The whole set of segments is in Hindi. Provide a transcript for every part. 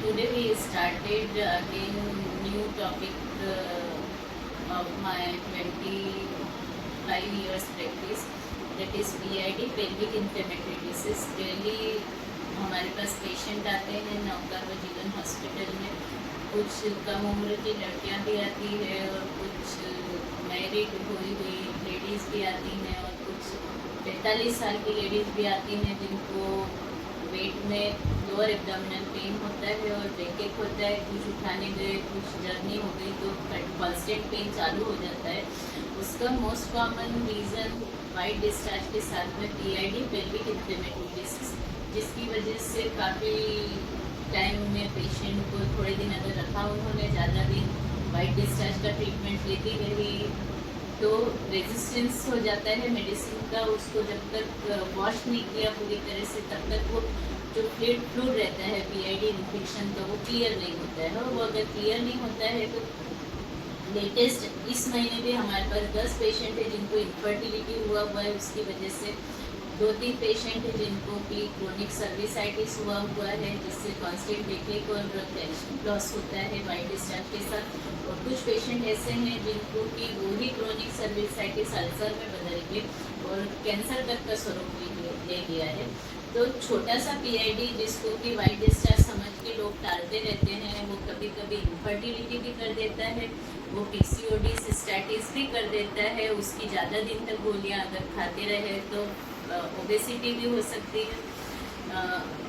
Today we started again new topic of my 25 years practice, that is PID, pelvic inflammatory disease. Daily हमारे पास पेशेंट आते हैं नवकर्मजीवन हॉस्पिटल में। कुछ कम उम्र की लड़कियां भी आती है और कुछ मैरिड हुई लेडीज़ भी आती हैं और कुछ 45 साल की लेडीज़ भी आती हैं जिनको वेट में लोअर एब्डोमिनल पेन होता है और बैकएक होता है। कुछ उठाने गए, कुछ जर्नी हो गई तो कॉन्स्टेंट पेन चालू हो जाता है। उसका most common reason white discharge के साथ में PID, पेल्विक इन्फ्लेमेटरी डिसीज, जिसकी वजह से काफ़ी टाइम में पेशेंट को थोड़े दिन अगर रखा उन्होंने ज़्यादा दिन वाइट डिस्चार्ज का ट्रीटमेंट लेती रही तो रेजिस्टेंस हो जाता है मेडिसिन का। उसको जब तक वॉश नहीं किया पूरी तरह से तब तक वो जो फ्लूइड रहता है PID इन्फेक्शन का वो क्लियर नहीं होता है। और वो अगर क्लियर नहीं होता है तो लेटेस्ट इस महीने भी हमारे पास 10 पेशेंट है जिनको इनफर्टिलिटी हुआ है। उसकी वजह से 2-3 पेशेंट है जिनको कि क्रोनिक सर्विसाइटिस हुआ है जिससे कॉन्स्टेंट बैकएक और कैल्शियम लॉस होता है वाइट डिस्चार्ज के साथ। और कुछ पेशेंट ऐसे हैं जिनको कि वही क्रोनिक सर्विसाइटिस अल्सर में बदल के और कैंसर तक का स्वरूप ले लिया है। तो छोटा सा PID जिसको कि वाइट डिस्चार्ज समझ के लोग टालते रहते हैं, वो कभी कभी इनफर्टिलिटी भी कर देता है, वो PCOD सिस्टाइटिस भी कर देता है। उसकी ज़्यादा दिन तक गोलियां अगर खाते रहे तो ओबेसिटी भी हो सकती है।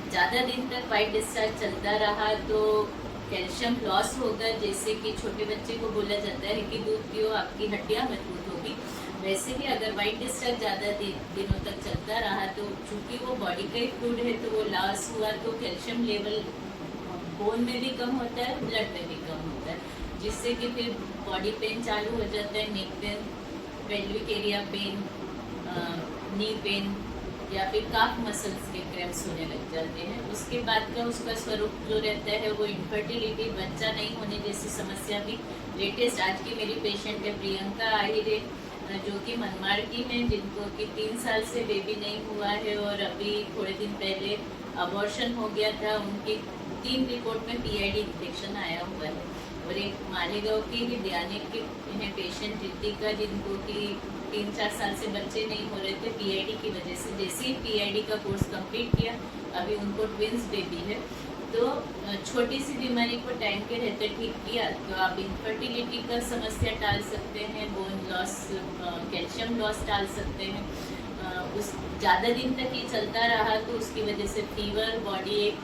ज़्यादा दिन तक वाइट डिस्चार्ज चलता रहा तो कैल्शियम लॉस होगा। जैसे कि छोटे बच्चे को बोला जाता है कि दूध पियो आपकी हड्डियाँ मजबूत होगी, वैसे ही अगर वाइट डिस्चार्ज ज़्यादा दिनों तक चलता रहा तो चूँकि वो बॉडी का ही फ्लूइड है तो वो लॉस हुआ तो कैल्शियम लेवल बोन में भी कम होता है, ब्लड में भी कम होता है, जिससे कि फिर बॉडी पेन चालू हो जाता है, neck pain, pelvic area pain, knee pain या फिर काफ मसल्स के क्रैम्प्स होने लग जाते हैं। उसके बाद का उसका स्वरूप जो रहता है वो इनफर्टिलिटी, बच्चा नहीं होने जैसी समस्या भी। लेटेस्ट आज की मेरी पेशेंट है प्रियंका आहिरे जो कि मनमाड़ की हैं, जिनको कि 3 साल से बेबी नहीं हुआ है और अभी थोड़े दिन पहले अबॉर्शन हो गया था। उनकी 3 रिपोर्ट में PID इन्फेक्शन आया हुआ है। और एक मालेगांव की ही ध्यानिक है पेशेंट रितिका, जिनको कि 3-4 साल से बच्चे नहीं हो रहे थे PID की वजह से। जैसे ही PID का कोर्स कंप्लीट किया अभी उनको ट्विंस बेबी है। तो छोटी सी बीमारी को टाइम के रहते ठीक किया तो आप इनफर्टिलिटी का समस्या टाल सकते हैं, बोन लॉस, कैल्शियम लॉस टाल सकते हैं। उस ज़्यादा दिन तक ये चलता रहा तो उसकी वजह से फीवर, बॉडी एक,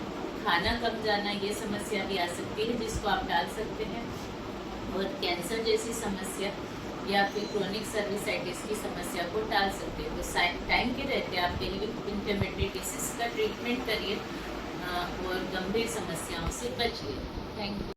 खाना कम जाना, ये समस्या भी आ सकती है जिसको आप टाल सकते हैं। और कैंसर जैसी समस्या या फिर क्रोनिक सर्विसाइटिस की समस्या को टाल सकते हैं। तो टाइम के रहते आप पेल्विक इन्फ्लेमेटरी डिसीज का ट्रीटमेंट करिए और गंभीर समस्याओं से बचिए। Thank you.